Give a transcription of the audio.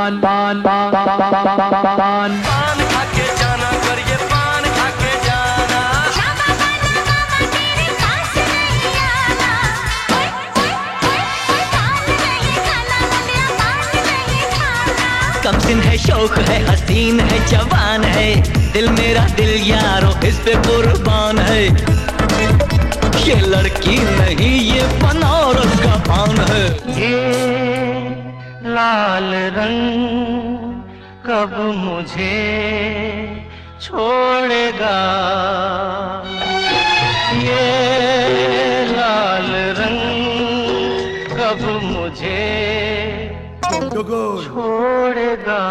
पान खा के जाना, करिए पान खा के जाना। तेरे पास नहीं आना, कम सिन है, शौक है, हसीन है, जवान है, दिल मेरा दिल यारो इस पे कुर्बान है। ये लड़की नहीं ये बनारस का पान है। ये लाल रंग कब मुझे छोड़ेगा, ये लाल रंग कब मुझे छोड़ेगा।